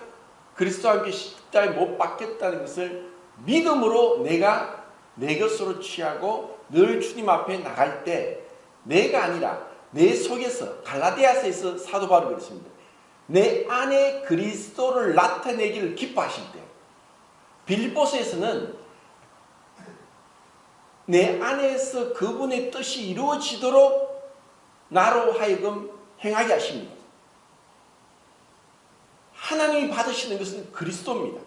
그리스도와 함께 십자가에 못 박혔다는 것을 믿음으로 내가 내 것으로 취하고 늘 주님 앞에 나갈 때 내가 아니라 내 속에서 갈라디아서에서 사도 바울이 그랬습니다. 내 안에 그리스도를 나타내기를 기뻐하실 때 빌립보서에서는 내 안에서 그분의 뜻이 이루어지도록 나로 하여금 행하게 하십니다. 하나님이 받으시는 것은 그리스도입니다.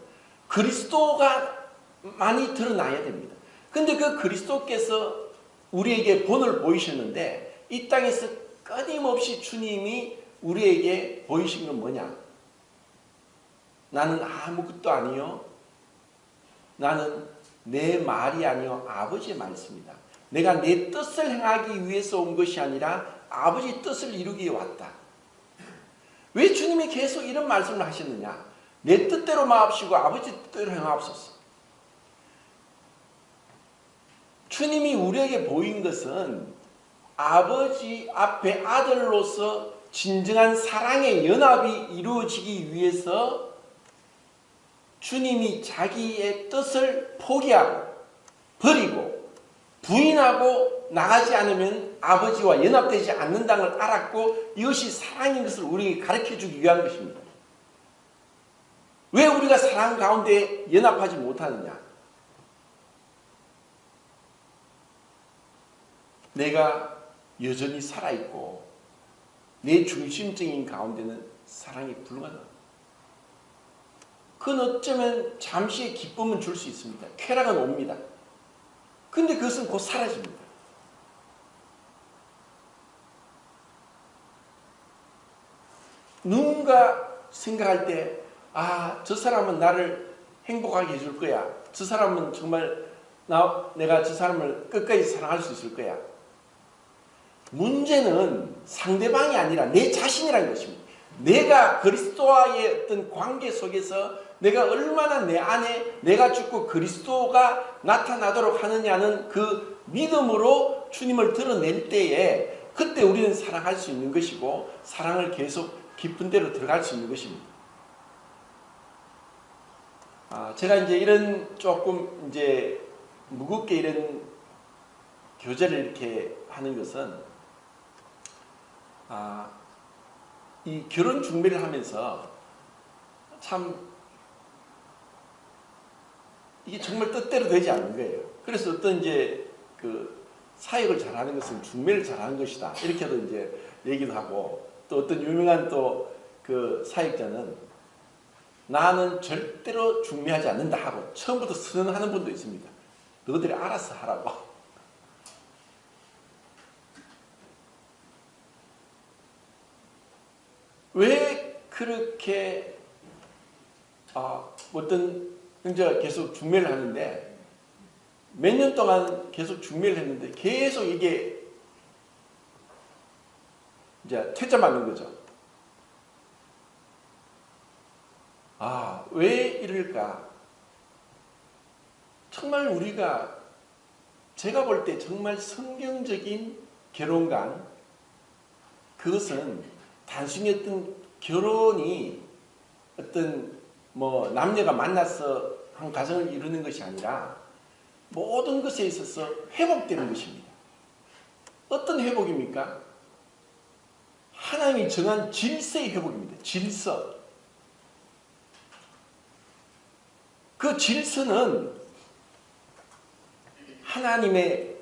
그리스도가 많이 드러나야 됩니다. 그런데 그 그리스도께서 우리에게 본을 보이셨는데 이 땅에서 끊임없이 주님이 우리에게 보이신 건 뭐냐? 나는 아무것도 아니요. 나는 내 말이 아니요. 아버지의 말씀이다. 내가 내 뜻을 행하기 위해서 온 것이 아니라 아버지 뜻을 이루기 위해 왔다. 왜 주님이 계속 이런 말씀을 하셨느냐? 내 뜻대로 마옵시고 아버지 뜻대로 행하옵소서. 주님이 우리에게 보인 것은 아버지 앞에 아들로서 진정한 사랑의 연합이 이루어지기 위해서 주님이 자기의 뜻을 포기하고 버리고 부인하고 나가지 않으면 아버지와 연합되지 않는다는 걸 알았고 이것이 사랑인 것을 우리에게 가르쳐주기 위한 것입니다. 왜 우리가 사랑 가운데 연합하지 못하느냐? 내가 여전히 살아있고 내 중심적인 가운데는 사랑이 불가능합니다. 그건 어쩌면 잠시의 기쁨은 줄 수 있습니다. 쾌락은 옵니다. 근데 그것은 곧 사라집니다. 누군가 생각할 때, 아, 저 사람은 나를 행복하게 해줄 거야. 저 사람은 정말 내가 저 사람을 끝까지 사랑할 수 있을 거야. 문제는 상대방이 아니라 내 자신이라는 것입니다. 내가 그리스도와의 어떤 관계 속에서 내가 얼마나 내 안에 내가 죽고 그리스도가 나타나도록 하느냐는 그 믿음으로 주님을 드러낼 때에 그때 우리는 사랑할 수 있는 것이고 사랑을 계속 깊은 데로 들어갈 수 있는 것입니다. 제가 이제 이런 조금 이제 무겁게 이런 교제를 이렇게 하는 것은 이 결혼 준비를 하면서 참 이게 정말 뜻대로 되지 않는 거예요. 그래서 어떤 이제 그 사역을 잘하는 것은 중매를 잘하는 것이다. 이렇게도 이제 얘기도 하고 또 어떤 유명한 또 그 사역자는 나는 절대로 중매하지 않는다 하고 처음부터 선언하는 분도 있습니다. 너희들이 알아서 하라고. 왜 그렇게 어떤 형제가 계속 중매를 하는데 몇 년 동안 계속 중매를 했는데 계속 이게 이제 퇴짜 맞는 거죠. 왜 이럴까? 정말 우리가 제가 볼 때 정말 성경적인 결혼관 그것은 단순히 어떤 결혼이 어떤 뭐 남녀가 만나서 한 가정을 이루는 것이 아니라 모든 것에 있어서 회복되는 것입니다. 어떤 회복입니까? 하나님이 정한 질서의 회복입니다. 질서. 그 질서는 하나님의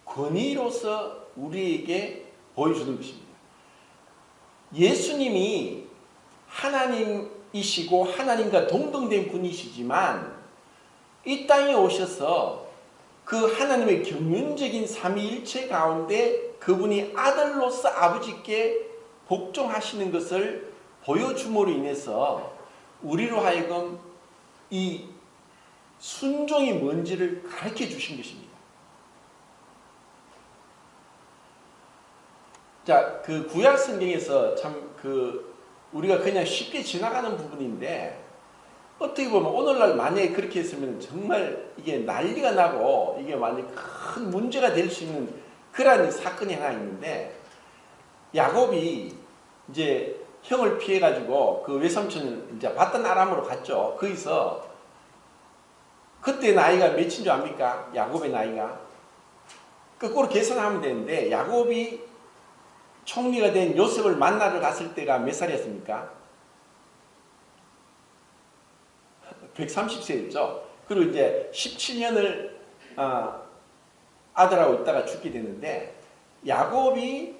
권위로서 우리에게 보여주는 것입니다. 예수님이 하나님이시고 하나님과 동등된 분이시지만 이 땅에 오셔서 그 하나님의 경륜적인 삼위일체 가운데 그분이 아들로서 아버지께 복종하시는 것을 보여줌으로 인해서 우리로 하여금 이 순종이 뭔지를 가르쳐 주신 것입니다. 자, 그 구약 성경에서 참 우리가 그냥 쉽게 지나가는 부분인데 어떻게 보면 오늘날 만약에 그렇게 했으면 정말 이게 난리가 나고 이게 만약에 큰 문제가 될 수 있는 그런 사건이 하나 있는데 야곱이 이제 형을 피해가지고 그 외삼촌을 이제 바단 아람으로 갔죠. 거기서 그때 나이가 몇인 줄 압니까? 야곱의 나이가 거꾸로 계산하면 되는데 야곱이 총리가 된 요셉을 만나러 갔을 때가 몇 살이었습니까? 130세였죠. 그리고 이제 17년을 아들하고 있다가 죽게 되는데 야곱이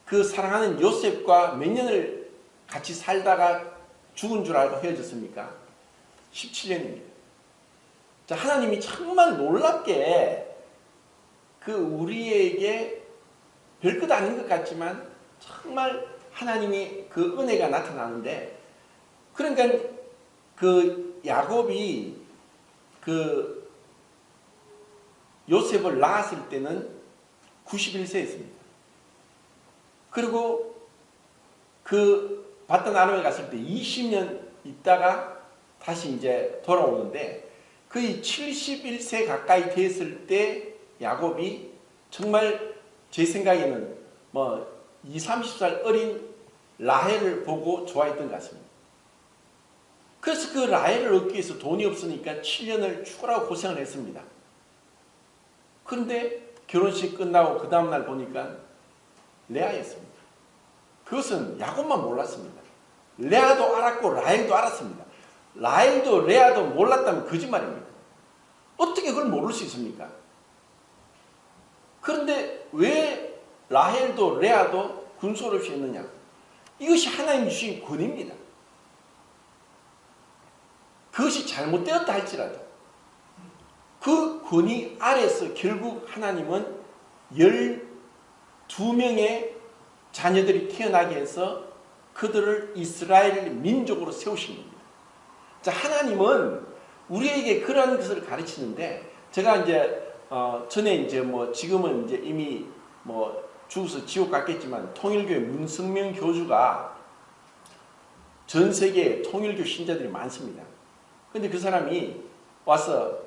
그 사랑하는 요셉과 몇 년을 같이 살다가 죽은 줄 알고 헤어졌습니까? 17년입니다. 자, 하나님이 정말 놀랍게 그 우리에게 별것 아닌 것 같지만 정말 하나님이 그 은혜가 나타나는데 그러니까 그 야곱이 그 요셉을 낳았을 때는 91세였습니다. 그리고 그 바단 아람에 갔을 때 20년 있다가 다시 이제 돌아오는데 거의 71세 가까이 됐을 때 야곱이 정말 제 생각에는 뭐 20, 30살 어린 라헬을 보고 좋아했던 것 같습니다. 그래서 그 라헬을 얻기 위해서 돈이 없으니까 7년을 죽으라고 고생을 했습니다. 그런데 결혼식 끝나고 그 다음날 보니까 레아였습니다. 그것은 야곱만 몰랐습니다. 레아도 알았고 라헬도 알았습니다. 라헬도 레아도 몰랐다면 거짓말입니다. 어떻게 그걸 모를 수 있습니까? 그런데 왜 라헬도 레아도 군소를 없이 했느냐? 이것이 하나님 주신 권위입니다. 그것이 잘못되었다 할지라도 그 권위 아래서 결국 하나님은 12명의 자녀들이 태어나게 해서 그들을 이스라엘 민족으로 세우신 겁니다. 자, 하나님은 우리에게 그런 것을 가르치는데, 제가 이제 전에 이제 뭐 지금은 이제 이미 뭐 죽어서 지옥 갔겠지만 통일교회 문성명 교주가 전 세계에 통일교 신자들이 많습니다. 근데 그 사람이 와서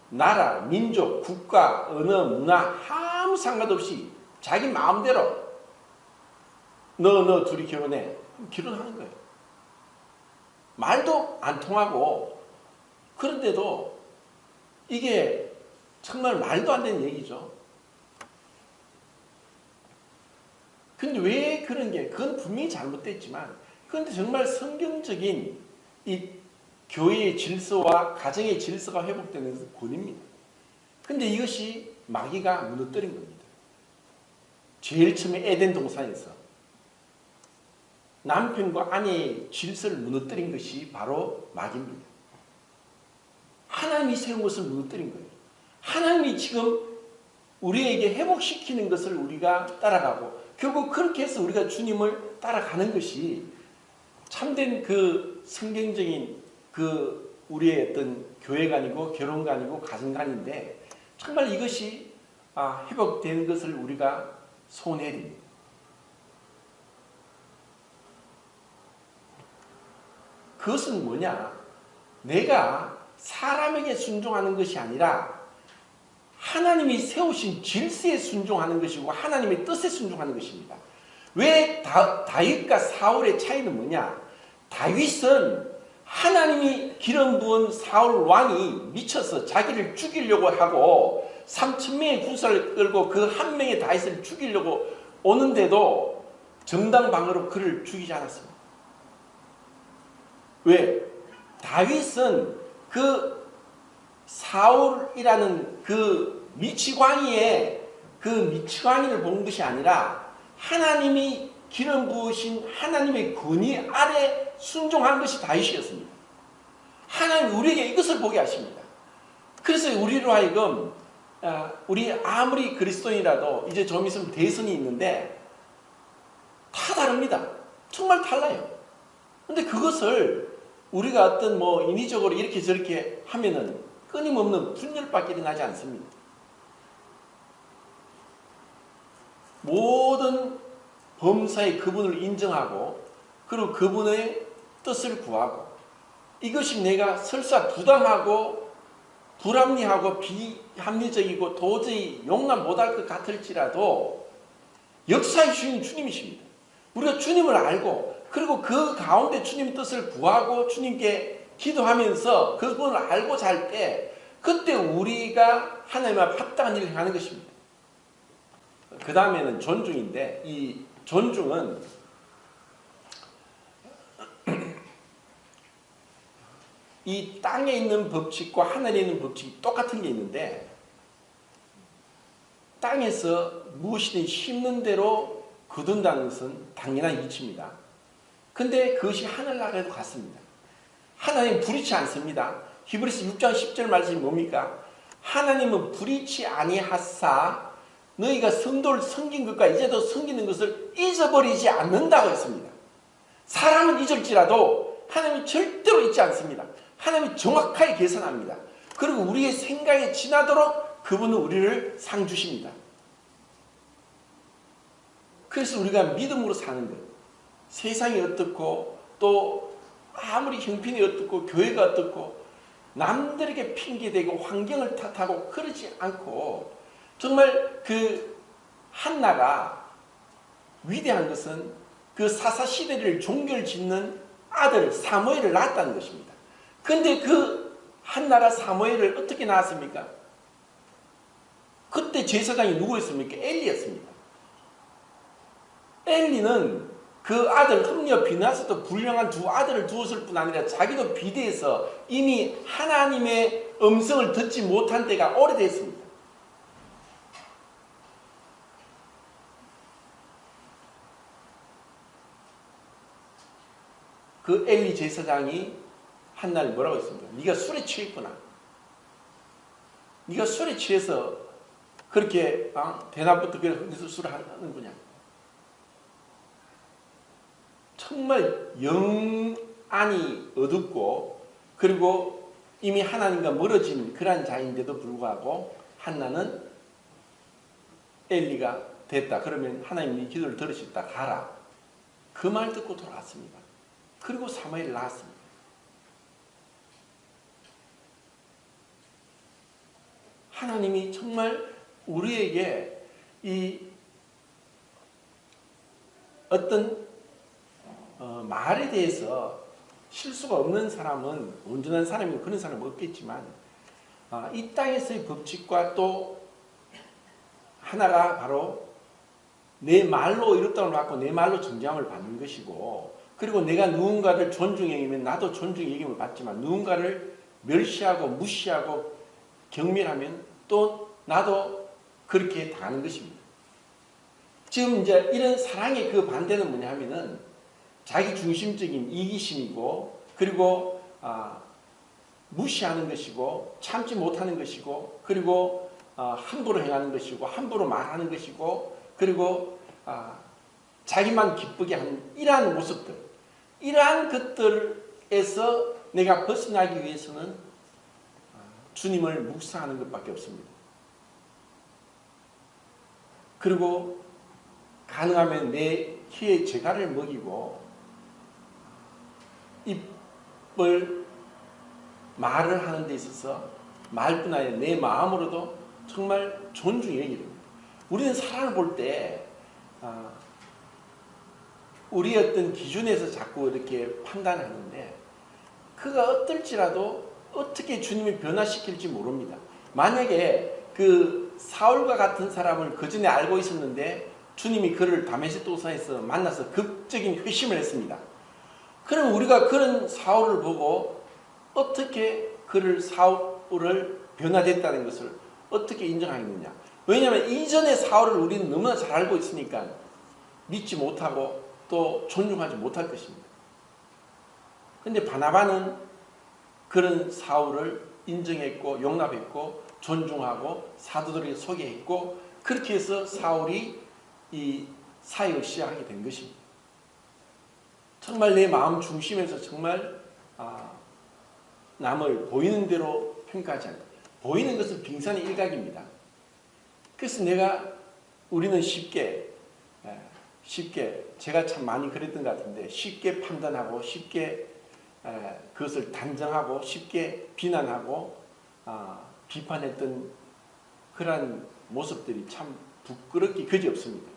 나라, 민족, 국가, 언어, 문화 아무 상관없이 자기 마음대로 너 둘이 결혼해. 결혼하는 거예요. 말도 안 통하고, 그런데도 이게 정말 말도 안 되는 얘기죠. 근데 왜 그런 게, 그건 분명히 잘못됐지만, 그런데 정말 성경적인 이 교회의 질서와 가정의 질서가 회복되는 것은 권입니다. 근데 이것이 마귀가 무너뜨린 겁니다. 제일 처음에 에덴 동산에서 남편과 아내의 질서를 무너뜨린 것이 바로 마귀입니다. 하나님이 세운 것을 무너뜨린 거예요. 하나님이 지금 우리에게 회복시키는 것을 우리가 따라가고, 결국 그렇게 해서 우리가 주님을 따라가는 것이 참된 그 성경적인 그 우리의 어떤 교회관이고 결혼관이고 가정관인데, 정말 이것이 회복되는 것을 우리가 소원해야 됩니다. 그것은 뭐냐? 내가 사람에게 순종하는 것이 아니라 하나님이 세우신 질서에 순종하는 것이고 하나님의 뜻에 순종하는 것입니다. 왜 다윗과 사울의 차이는 뭐냐? 다윗은 하나님이 기름 부은 사울 왕이 미쳐서 자기를 죽이려고 하고 3,000명의 군사를 끌고 그 한 명의 다윗을 죽이려고 오는데도 정당방어로 그를 죽이지 않았습니다. 왜? 다윗은 그 사울이라는 그 미치광이의 그 미치광이를 본 것이 아니라 하나님이 기름 부으신 하나님의 권위 아래 순종한 것이 다윗이었습니다. 하나님 우리에게 이것을 보게 하십니다. 그래서 우리로 하여금 우리 아무리 그리스도인이라도 이제 좀 있으면 대선이 있는데 다 다릅니다. 정말 달라요. 근데 그것을 우리가 어떤 뭐 인위적으로 이렇게 저렇게 하면은 끊임없는 분열밖에 일어나지 않습니다. 모든 범사의 그분을 인정하고 그리고 그분의 뜻을 구하고, 이것이 내가 설사 부당하고 불합리하고 비합리적이고 도저히 용납 못할 것 같을지라도 역사의 주인 주님이십니다. 우리가 주님을 알고 그리고 그 가운데 주님의 뜻을 구하고 주님께 기도하면서 그분을 알고 살 때 그때 우리가 하나님과 합당한 일을 하는 것입니다. 그 다음에는 존중인데, 이 존중은 이 땅에 있는 법칙과 하늘에 있는 법칙이 똑같은 게 있는데, 땅에서 무엇이든 심는 대로 거둔다는 것은 당연한 이치입니다. 근데 그것이 하늘나라에도 같습니다. 하나님 불의치 않습니다. 히브리서 6장 10절 말씀이 뭡니까? 하나님은 불의치 아니하사 너희가 성도를 섬긴 것과 이제도 섬기는 것을 잊어버리지 않는다고 했습니다. 사람은 잊을지라도 하나님이 절대로 잊지 않습니다. 하나님이 정확하게 계산합니다. 그리고 우리의 생각에 지나도록 그분은 우리를 상 주십니다. 그래서 우리가 믿음으로 사는 거예요. 세상이 어떻고 또 아무리 형편이 어떻고 교회가 어떻고 남들에게 핑계대고 환경을 탓하고 그러지 않고, 정말 그 한나가 위대한 것은 그 사사시대를 종결짓는 아들 사무엘을 낳았다는 것입니다. 그런데 그 한나가 사무엘을 어떻게 낳았습니까? 그때 제사장이 누구였습니까? 엘리였습니다. 엘리는 그 아들 흠리와 비나스도 불량한 두 아들을 두었을 뿐 아니라 자기도 비대해서 이미 하나님의 음성을 듣지 못한 때가 오래됐습니다. 그 엘리 제사장이 한날 뭐라고 했습니까? 네가 술에 취했구나. 네가 술에 취해서 그렇게 대낮부터 그래서 술을 하는 거냐. 정말 영안이 어둡고 그리고 이미 하나님과 멀어진 그러한 자인데도 불구하고 한나는 엘리가 됐다. 그러면 하나님이 기도를 들으셨다. 가라. 그 말 듣고 돌아왔습니다. 그리고 사무엘을 낳았습니다. 하나님이 정말 우리에게 이 어떤 말에 대해서 실수가 없는 사람은, 온전한 사람이면 그런 사람은 없겠지만 이 땅에서의 법칙과 또 하나가 바로 내 말로 이렇다고 갖고 내 말로 정죄함을 받는 것이고, 그리고 내가 누군가를 존중해 여기면 나도 존중의 여김을 받지만 누군가를 멸시하고 무시하고 경멸하면 또 나도 그렇게 당하는 것입니다. 지금 이제 이런 사랑의 그 반대는 뭐냐 하면은 자기 중심적인 이기심이고, 그리고 무시하는 것이고, 참지 못하는 것이고, 그리고 함부로 행하는 것이고, 함부로 말하는 것이고, 그리고 자기만 기쁘게 하는 이러한 모습들, 이러한 것들에서 내가 벗어나기 위해서는 주님을 묵상하는 것밖에 없습니다. 그리고 가능하면 내 혀에 재갈을 먹이고 입을 말을 하는 데 있어서 말뿐 아니라 내 마음으로도 정말 존중히 여기게 됩니다. 우리는 사람을 볼 때 우리의 어떤 기준에서 자꾸 이렇게 판단하는데 그가 어떨지라도 어떻게 주님이 변화시킬지 모릅니다. 만약에 그 사울과 같은 사람을 그전에 알고 있었는데 주님이 그를 다메섹 도상에서 만나서 극적인 회심을 했습니다. 그럼 우리가 그런 사울을 보고 어떻게 사울을 변화됐다는 것을 어떻게 인정하겠느냐. 왜냐하면 이전의 사울을 우리는 너무나 잘 알고 있으니까 믿지 못하고 또 존중하지 못할 것입니다. 그런데 바나바는 그런 사울을 인정했고 용납했고 존중하고 사도들에게 소개했고, 그렇게 해서 사울이 이 사역을 시작하게 된 것입니다. 정말 내 마음 중심에서 정말 남을 보이는 대로 평가하지 않고, 보이는 것은 빙산의 일각입니다. 그래서 우리는 쉽게 제가 참 많이 그랬던 것 같은데 쉽게 판단하고 쉽게 그것을 단정하고 쉽게 비난하고 비판했던 그러한 모습들이 참 부끄럽기 그지없습니다.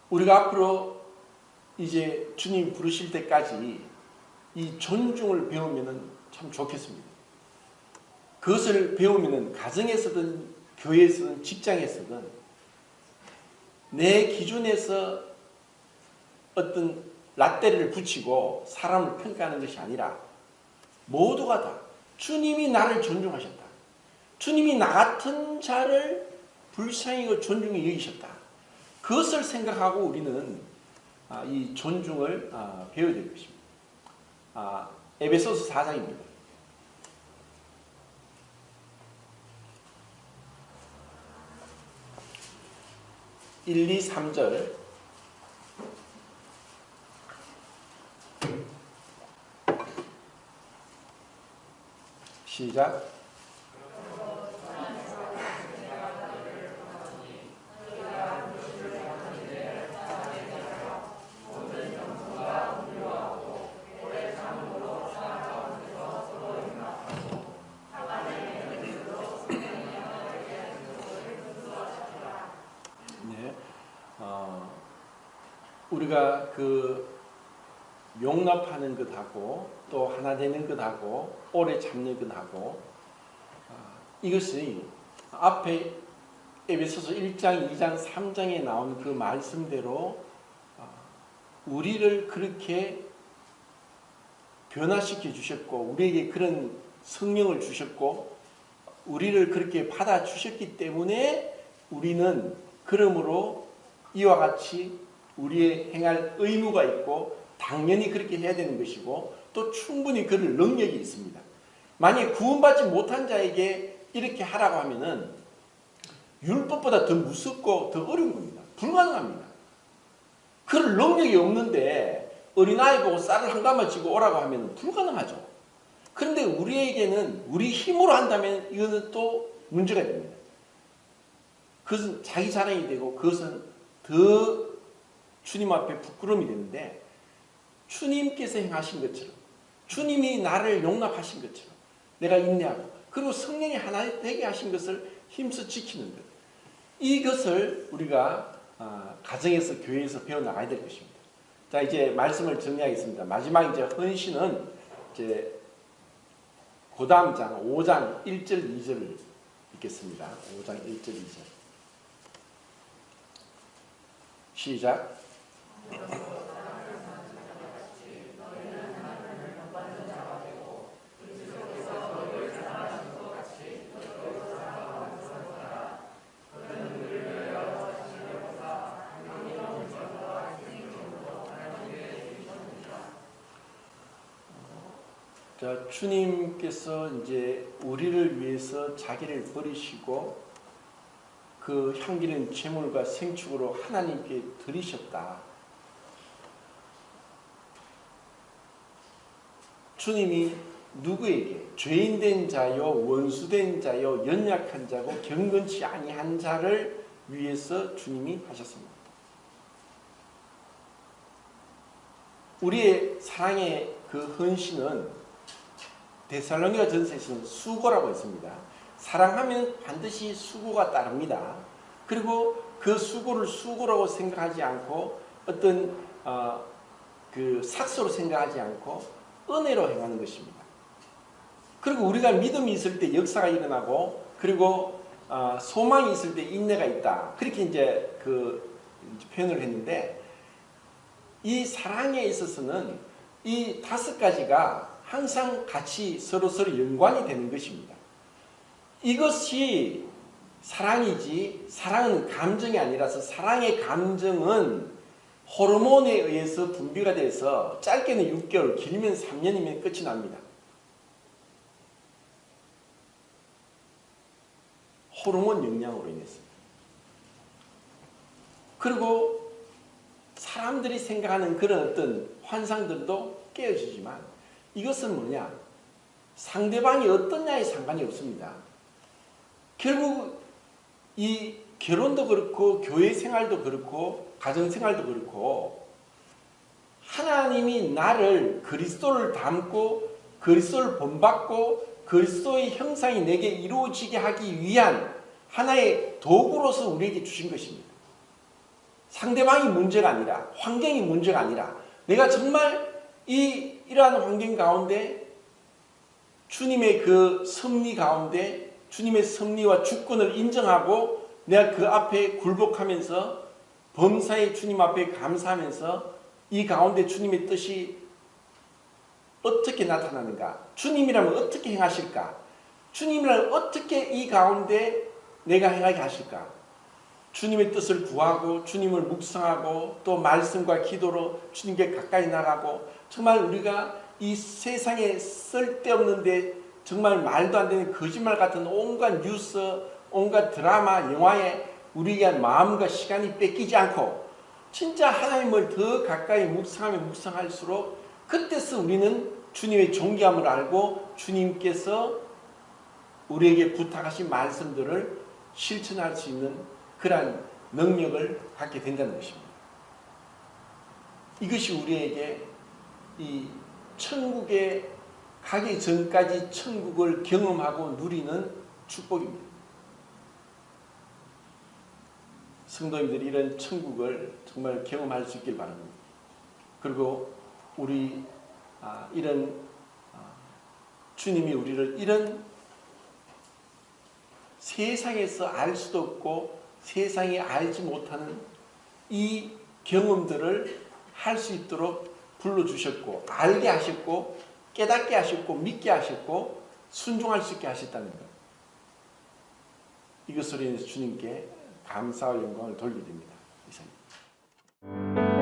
우리가 앞으로 이제 주님 부르실 때까지 이 존중을 배우면 참 좋겠습니다. 그것을 배우면 가정에서든 교회에서든 직장에서든 내 기준에서 어떤 랏대를 붙이고 사람을 평가하는 것이 아니라 모두가 다 주님이 나를 존중하셨다. 주님이 나 같은 자를 불쌍히 존중히 여기셨다. 그것을 생각하고 우리는 이 존중을 배워야 될 것입니다. 에베소서 4장입니다. 1, 2, 3절 시작. 우리가 그 용납하는 것하고 또 하나 되는 것하고 오래 참는 것하고 이것이 앞에 에베소서 1장, 2장, 3장에 나온 그 말씀대로 우리를 그렇게 변화시켜 주셨고 우리에게 그런 성령을 주셨고 우리를 그렇게 받아주셨기 때문에 우리는 그러므로 이와 같이 우리의 행할 의무가 있고 당연히 그렇게 해야 되는 것이고 또 충분히 그럴 능력이 있습니다. 만약에 구원받지 못한 자에게 이렇게 하라고 하면은 율법보다 더 무섭고 더 어려운 겁니다. 불가능합니다. 그럴 능력이 없는데 어린아이 보고 쌀을 한 가마 쥐고 오라고 하면 불가능하죠. 그런데 우리에게는 우리 힘으로 한다면 이거는 또 문제가 됩니다. 그것은 자기 자랑이 되고 그것은 더 주님 앞에 부끄러움이 되는데 주님께서 행하신 것처럼 주님이 나를 용납하신 것처럼 내가 인내하고 그리고 성령이 하나 되게 하신 것을 힘써 지키는 것. 이것을 우리가 가정에서 교회에서 배워나가야 될 것입니다. 자, 이제 말씀을 정리하겠습니다. 마지막 이제 헌신은 이제 고다음장 5장 1절 2절을 읽겠습니다. 5장 1절 2절 시작. 자, 주님께서 이제 우리를 위해서 자기를 버리시고 그 향기는 제물과 생축으로 하나님께 드리셨다. 주님이 누구에게 죄인된 자요 원수된 자요 연약한 자고 경건치 아니한 자를 위해서 주님이 하셨습니다. 우리의 사랑의 그 헌신은 데살로니가 전서에서는 수고라고 했습니다. 사랑하면 반드시 수고가 따릅니다. 그리고 그 수고를 수고라고 생각하지 않고 어떤 그 삭소로 생각하지 않고 은혜로 행하는 것입니다. 그리고 우리가 믿음이 있을 때 역사가 일어나고 그리고 소망이 있을 때 인내가 있다. 그렇게 이제 그 표현을 했는데 이 사랑에 있어서는 이 5가지가 항상 같이 서로서로 연관이 되는 것입니다. 이것이 사랑이지 사랑은 감정이 아니라서 사랑의 감정은 호르몬에 의해서 분비가 돼서 짧게는 6개월 길면 3년이면 끝이 납니다. 호르몬 영향으로 인해서. 그리고 사람들이 생각하는 그런 어떤 환상들도 깨어지지만 이것은 뭐냐? 상대방이 어떠냐에 상관이 없습니다. 결국 이 결혼도 그렇고 교회 생활도 그렇고 가정 생활도 그렇고 하나님이 나를 그리스도를 닮고 그리스도를 본받고 그리스도의 형상이 내게 이루어지게 하기 위한 하나의 도구로서 우리에게 주신 것입니다. 상대방이 문제가 아니라 환경이 문제가 아니라 내가 정말 이러한 환경 가운데 주님의 그 섭리 가운데 주님의 섭리와 주권을 인정하고 내가 그 앞에 굴복하면서 범사의 주님 앞에 감사하면서 이 가운데 주님의 뜻이 어떻게 나타나는가? 주님이라면 어떻게 행하실까? 주님이라면 어떻게 이 가운데 내가 행하게 하실까? 주님의 뜻을 구하고 주님을 묵상하고 또 말씀과 기도로 주님께 가까이 나가고 정말 우리가 이 세상에 쓸데없는데 정말 말도 안 되는 거짓말 같은 온갖 뉴스, 온갖 드라마, 영화에 우리가 마음과 시간이 뺏기지 않고 진짜 하나님을 더 가까이 묵상하면 묵상할수록 그때서 우리는 주님의 존귀함을 알고 주님께서 우리에게 부탁하신 말씀들을 실천할 수 있는 그러한 능력을 갖게 된다는 것입니다. 이것이 우리에게 이 천국에 가기 전까지 천국을 경험하고 누리는 축복입니다. 성도님들이 이런 천국을 정말 경험할 수 있길 바랍니다. 그리고 우리 이런 주님이 우리를 이런 세상에서 알 수도 없고 세상이 알지 못하는 이 경험들을 할 수 있도록 불러주셨고 알게 하셨고 깨닫게 하셨고 믿게 하셨고 순종할 수 있게 하셨다는 것. 이것으로 인해서 주님께 감사와 영광을 돌리게 됩니다. 이상입니다.